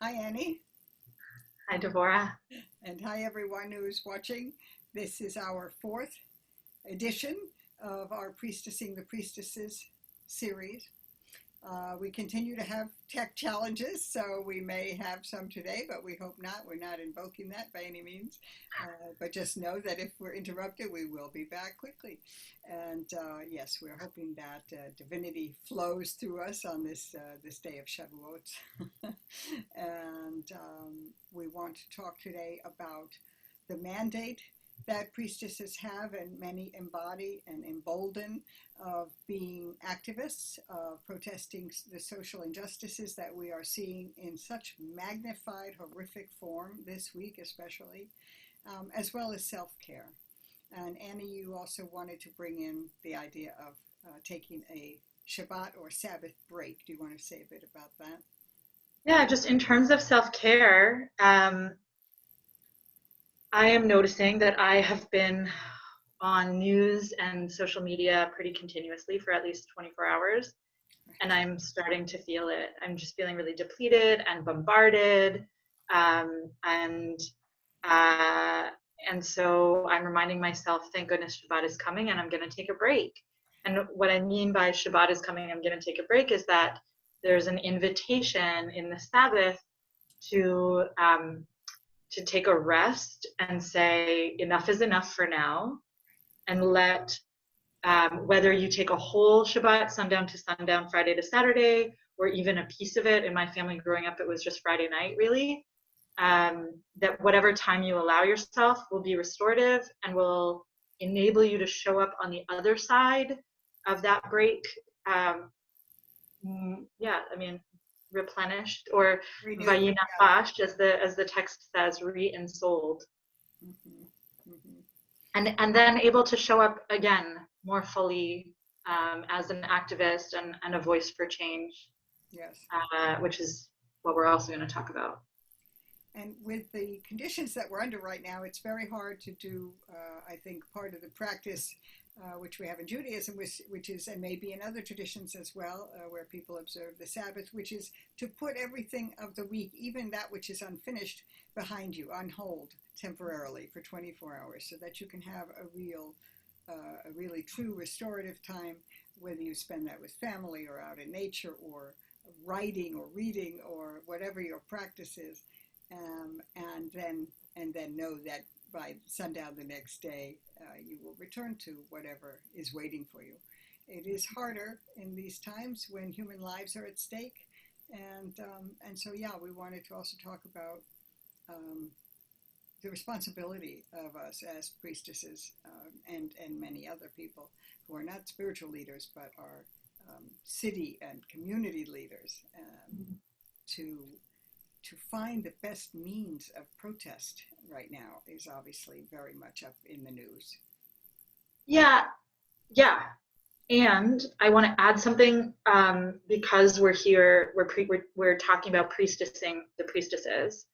Hi, Annie, Hi, Devorah. and hi, everyone who's watching. This is our fourth edition of our Priestessing the Priestesses series. We continue to have tech challenges, so we may have some today, but we hope not. We're not invoking that by any means. But just know that if we're interrupted, we will be back quickly. And yes, we're hoping that divinity flows through us on this day of Shavuot. And we want to talk today about the mandate that priestesses have and many embody and embolden of being activists, protesting the social injustices that we are seeing in such magnified, horrific form this week, especially, as well as self care. And Annie, you also wanted to bring in the idea of taking a Shabbat or Sabbath break. Do you want to say a bit about that? Yeah, just in terms of self-care, I am noticing that I have been on news and social media pretty continuously for at least 24 hours, and Right. I'm starting to feel it. I'm just feeling really depleted and bombarded, um, and uh, and so I'm reminding myself, thank goodness Shabbat is coming, and I'm going to take a break. And what I mean by Shabbat is coming, I'm going to take a break is that there's an invitation in the Sabbath to take a rest and say enough is enough for now, and let whether you take a whole Shabbat, sundown to sundown, Friday to Saturday, or even a piece of it. In my family growing up, it was just Friday night, really. That whatever time you allow yourself will be restorative and will enable you to show up on the other side of that break. Um, yeah, I mean, replenished or Renewed. vayinafash, as the text says, re-ensouled, Hmm. Hmm. and then able to show up again more fully as an activist and a voice for change, Yes. which is what we're also going to talk about. And with the conditions that we're under right now, it's very hard to do, I think, part of the practice which we have in Judaism, which is, and maybe in other traditions as well, where people observe the Sabbath, which is to put everything of the week, even that which is unfinished, behind you, on hold temporarily for 24 hours, so that you can have a really true restorative time, whether you spend that with family or out in nature or writing or reading or whatever your practice is, um, and then and then know that by sundown the next day you will return to whatever is waiting for you. It is harder in these times when human lives are at stake, and so yeah, we wanted to also talk about um, the responsibility of us as priestesses and many other people who are not spiritual leaders but are city and community leaders to find the best means of protest right now is obviously very much up in the news. Yeah, yeah. And I want to add something because we're here, we're talking about priestessing the priestesses.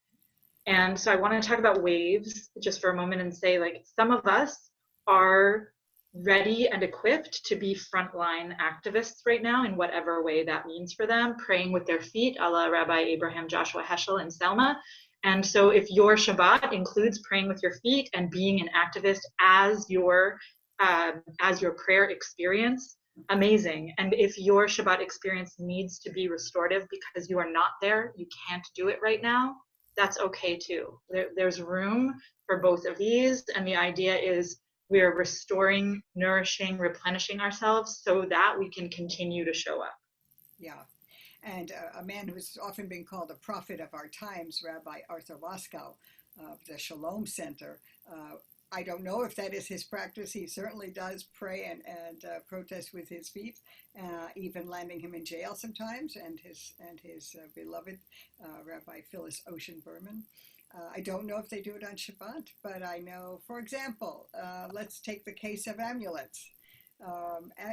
And so I want to talk about waves just for a moment and say, like, some of us are ready and equipped to be frontline activists right now in whatever way that means for them, praying with their feet, a la Rabbi Abraham Joshua Heschel in Selma. And so if your Shabbat includes praying with your feet and being an activist as your prayer experience, amazing. And if your Shabbat experience needs to be restorative because you are not there, you can't do it right now, that's okay too. There's room for both of these. And the idea is we're restoring, nourishing, replenishing ourselves so that we can continue to show up. Yeah. And a man who's often been called a prophet of our times, Rabbi Arthur Waskow of the Shalom Center. I don't know if that is his practice. He certainly does pray and protest with his feet, even landing him in jail sometimes, and his beloved Rabbi Phyllis Ocean Berman. I don't know if they do it on Shabbat, but I know, for example, let's take the case of amulets.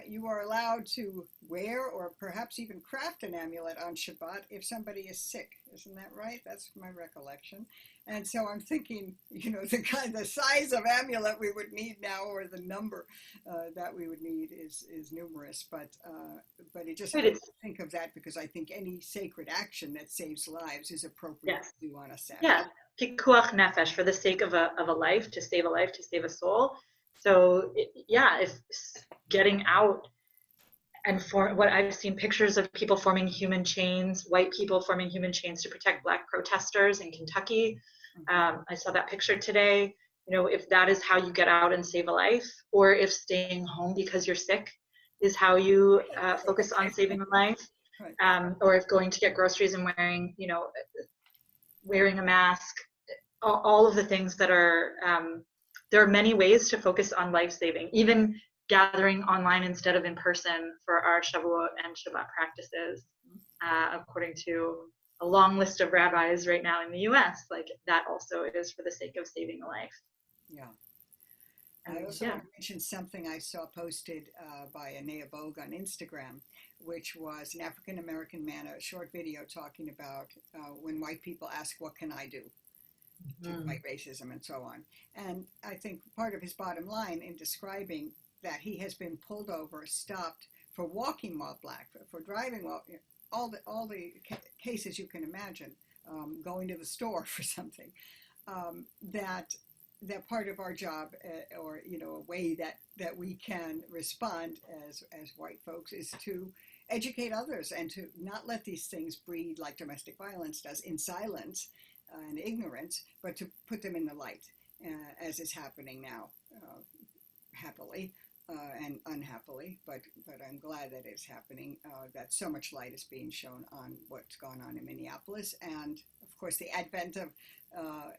You are allowed to wear or perhaps even craft an amulet on Shabbat if somebody is sick. Isn't that right? That's my recollection. And so I'm thinking, the size of amulet we would need now, or the number that we would need is numerous. But it just Right, makes me think of that, because I think any sacred action that saves lives is appropriate yes. to do on a Sabbath. Yeah, pikuach nefesh, for the sake of a life, to save a life, to save a soul. So if getting out and for what I've seen pictures of people forming human chains, white people forming human chains to protect Black protesters in Kentucky. I saw that picture today. If that is how you get out and save a life, or if staying home because you're sick is how you focus on saving a life, or if going to get groceries and wearing a mask, all of the things that are, there are many ways to focus on life saving, even gathering online instead of in person for our Shavuot and Shabbat practices, according to a long list of rabbis right now in the US, like that also is for the sake of saving a life. Yeah. I also want to mention something I saw posted by Anea Bog on Instagram, which was an African-American man, a short video talking about when white people ask, what can I do to fight racism and so on. And I think part of his bottom line in describing that he has been pulled over, stopped for walking while Black, for driving while, all the cases you can imagine, going to the store for something, that part of our job, or a way that we can respond as white folks, is to educate others and to not let these things breed like domestic violence does, in silence and ignorance, but to put them in the light, as is happening now, happily and unhappily, but I'm glad that it's happening, that so much light is being shown on what's gone on in Minneapolis, and of course the advent of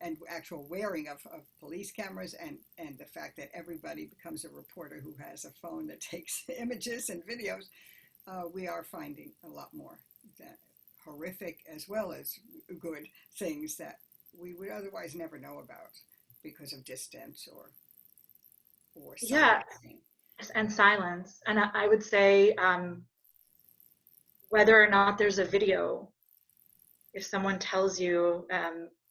and actual wearing of police cameras, and the fact that everybody becomes a reporter who has a phone that takes images and videos. We are finding a lot more that horrific as well as good things that we would otherwise never know about because of distance or silencing. And silence. And I would say, whether or not there's a video, if someone tells you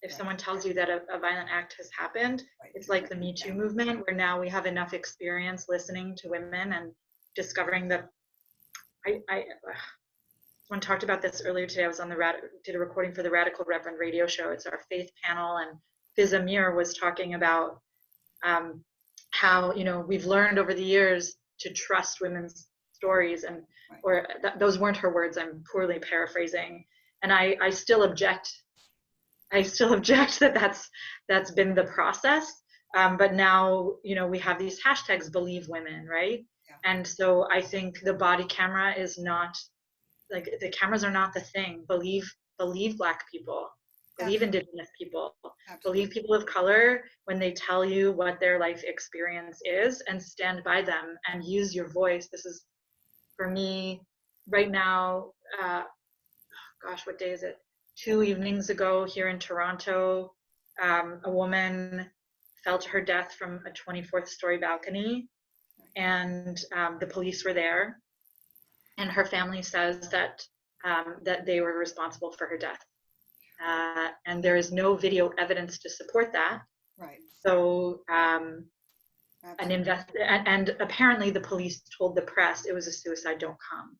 someone tells you that a violent act has happened, it's like the Me Too movement, where now we have enough experience listening to women and discovering that someone talked about this earlier today. I was on did a recording for the Radical Reverend radio show. It's our faith panel, and Fiz Amir was talking about how we've learned over the years to trust women's stories, and those weren't her words. I'm poorly paraphrasing, and I still object. I still object that that's been the process. But now we have these hashtags, believe women, right? Yeah. And so I think the body camera is not, like, the cameras are not the thing. Believe Black people. Believe Indigenous people. Absolutely. Believe people of color when they tell you what their life experience is, and stand by them and use your voice. This is, for me, right now, what day is it? 2 evenings ago here in Toronto, a woman fell to her death from a 24th story balcony, and the police were there, and her family says that they were responsible for her death. And there is no video evidence to support that. Right. So, and apparently the police told the press it was a suicide, don't come.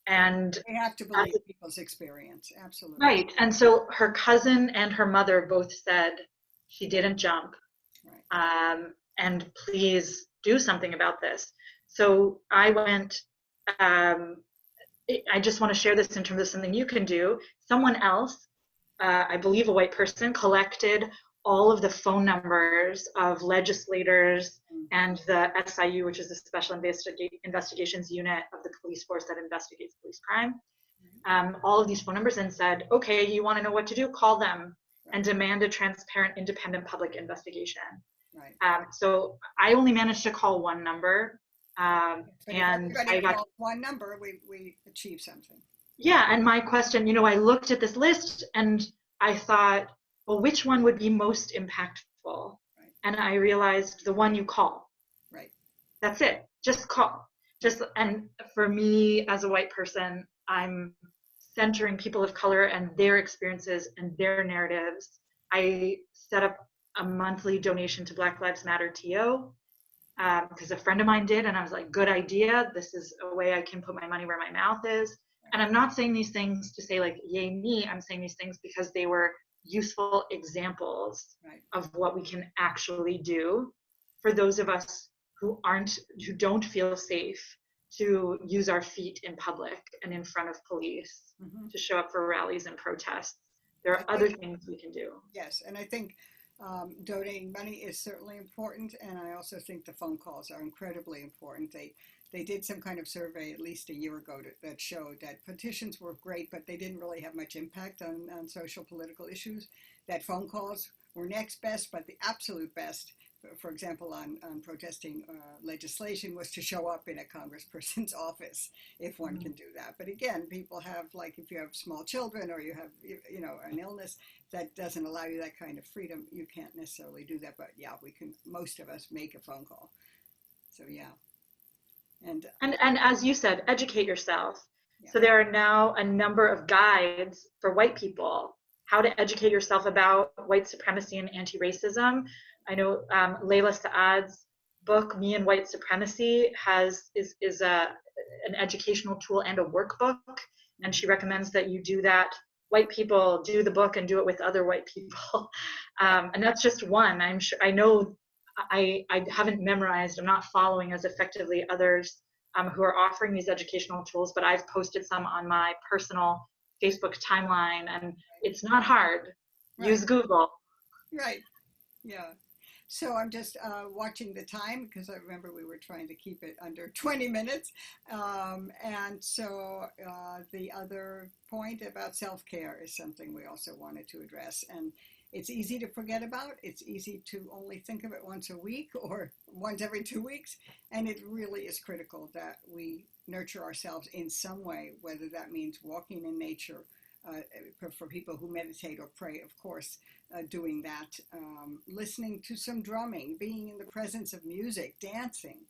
And they have to believe people's experience, absolutely. Right. And so her cousin and her mother both said she didn't jump. Right. And please do something about this. So I went, I just want to share this in terms of something you can do. Someone else, I believe a white person, collected all of the phone numbers of legislators and the SIU, which is the Special Investigations Unit of the police force that investigates police crime, all of these phone numbers, and said, okay, you want to know what to do? Call them and demand a transparent, independent public investigation. Right. So I only managed to call one number. And I got one number, we achieved something. Yeah, and my question, I looked at this list and I thought, well, which one would be most impactful? Right. And I realized the one you call. Right. That's it. Just call. And for me as a white person, I'm centering people of color and their experiences and their narratives. I set up a monthly donation to Black Lives Matter TO because a friend of mine did, and I was like, good idea. This is a way I can put my money where my mouth is. And I'm not saying these things to say like, yay me. I'm saying these things because they were useful examples of what we can actually do for those of us who don't feel safe to use our feet in public and in front of police, to show up for rallies and protests. There are other things we can do. Yes, and I think donating money is certainly important, and I also think the phone calls are incredibly important. They did some kind of survey at least a year ago that showed that petitions were great, but they didn't really have much impact on social political issues. That phone calls were next best, but the absolute best, for example, on protesting legislation, was to show up in a congressperson's office if one can do that. But again, people have, like, if you have small children or you have, an illness that doesn't allow you that kind of freedom, you can't necessarily do that. But yeah, we can, most of us, make a phone call. So yeah. And as you said, educate yourself. Yeah. So there are now a number of guides for white people, how to educate yourself about white supremacy and anti-racism. I know Layla Saad's book, Me and White Supremacy, is an educational tool and a workbook, and she recommends that you do that. White people do the book and do it with other white people, and that's just one. I'm sure, I know, I haven't memorized, I'm not following as effectively others who are offering these educational tools, but I've posted some on my personal Facebook timeline, and it's not hard. Use Google. Right. Yeah. So I'm just watching the time because I remember we were trying to keep it under 20 minutes. And so the other point about self-care is something we also wanted to address. And it's easy to forget about. It's easy to only think of it once a week or once every 2 weeks. And it really is critical that we nurture ourselves in some way, whether that means walking in nature, for people who meditate or pray, of course, doing that, listening to some drumming, being in the presence of music, dancing.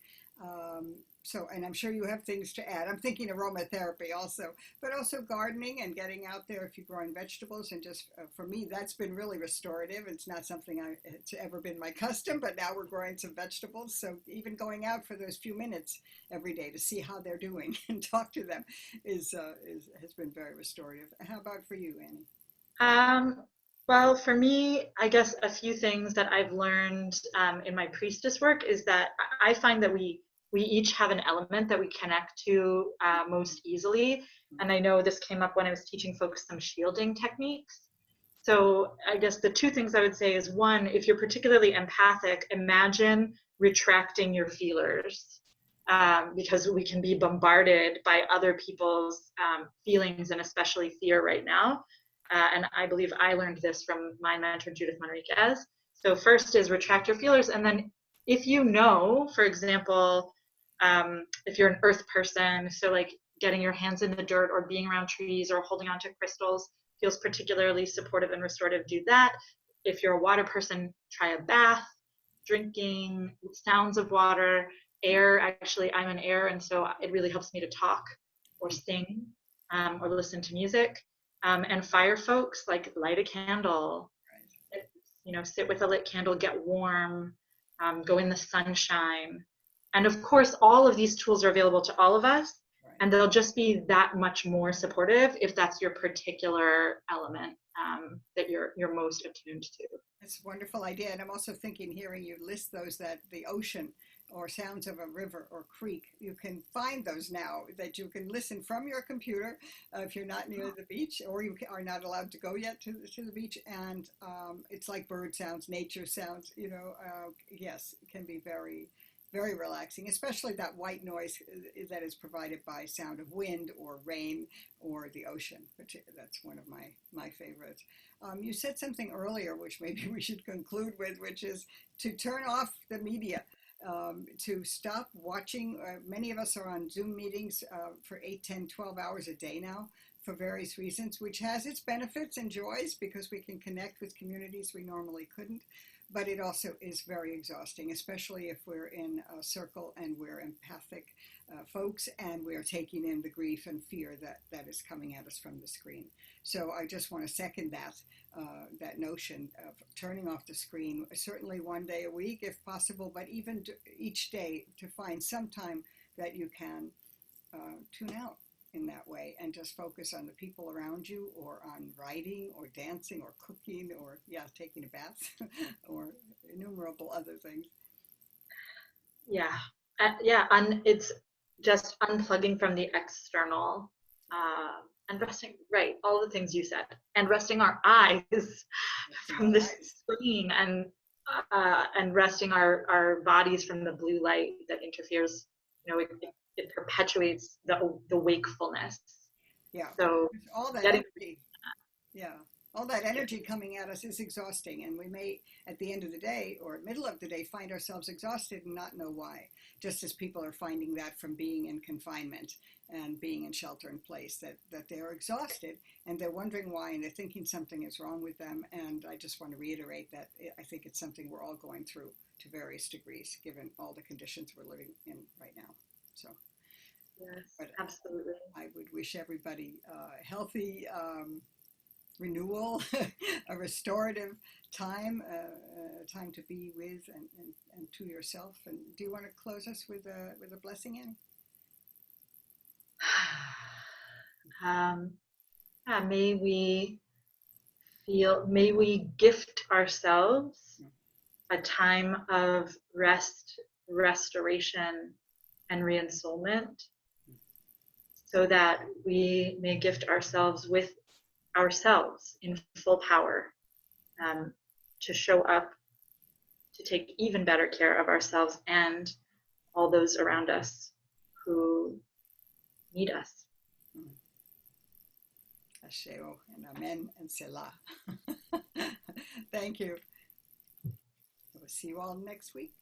And I'm sure you have things to add. I'm thinking aromatherapy also, but also gardening and getting out there if you're growing vegetables. And just for me, that's been really restorative. It's not something it's ever been my custom, but now we're growing some vegetables. So even going out for those few minutes every day to see how they're doing and talk to them has been very restorative. How about for you, Annie? Well, for me, I guess a few things that I've learned in my priestess work is that I find that we each have an element that we connect to most easily. And I know this came up when I was teaching folks some shielding techniques. So I guess the two things I would say is, one, if you're particularly empathic, imagine retracting your feelers, because we can be bombarded by other people's feelings and especially fear right now. And I believe I learned this from my mentor, Judith Manriquez. So first is retract your feelers. And then if you know, for example, if you're an earth person, so like getting your hands in the dirt or being around trees or holding onto crystals feels particularly supportive and restorative, do that. If you're a water person, try a bath, drinking, sounds of water, air. Actually, I'm an air, and so it really helps me to talk or sing or listen to music. And fire folks, like light a candle, sit with a lit candle, get warm, go in the sunshine. And of course, all of these tools are available to all of us, and they'll just be that much more supportive if that's your particular element that you're most attuned to. It's a wonderful idea. And I'm also thinking, hearing you list those, that the ocean or sounds of a river or creek, you can find those now that you can listen from your computer if you're not near the beach, or you are not allowed to go yet to the beach. And it's like bird sounds, nature sounds, yes, it can be very, very relaxing, especially that white noise that is provided by sound of wind or rain or the ocean. That's one of my favorites. You said something earlier, which maybe we should conclude with, which is to turn off the media. To stop watching. Many of us are on Zoom meetings for 8, 10, 12 hours a day now for various reasons, which has its benefits and joys because we can connect with communities we normally couldn't. but it also is very exhausting, especially if we're in a circle and we're empathic folks and we're taking in the grief and fear that is coming at us from the screen. So I just want to second that notion of turning off the screen, certainly one day a week if possible, but even each day to find some time that you can tune out in that way and just focus on the people around you, or on writing or dancing or cooking or taking a bath or innumerable other things. It's just unplugging from the external, and resting, right, all the things you said, and resting our eyes from the screen, and resting our bodies from the blue light that interferes. It perpetuates the wakefulness. Yeah. So all that energy. Yeah. All that energy coming at us is exhausting, and we may, at the end of the day or middle of the day, find ourselves exhausted and not know why. Just as people are finding that from being in confinement and being in shelter in place, that they're exhausted and they're wondering why, and they're thinking something is wrong with them. And I just want to reiterate that I think it's something we're all going through to various degrees, given all the conditions we're living in right now. So, yes, absolutely. I would wish everybody healthy renewal, a restorative time, time to be with and to yourself. And do you want to close us with a blessing, Annie? May we gift ourselves a time of rest, restoration, and re-ensoulment, so that we may gift ourselves with ourselves in full power, to show up, to take even better care of ourselves and all those around us who need us. Asheo and Amen and Selah. Thank you. We'll see you all next week.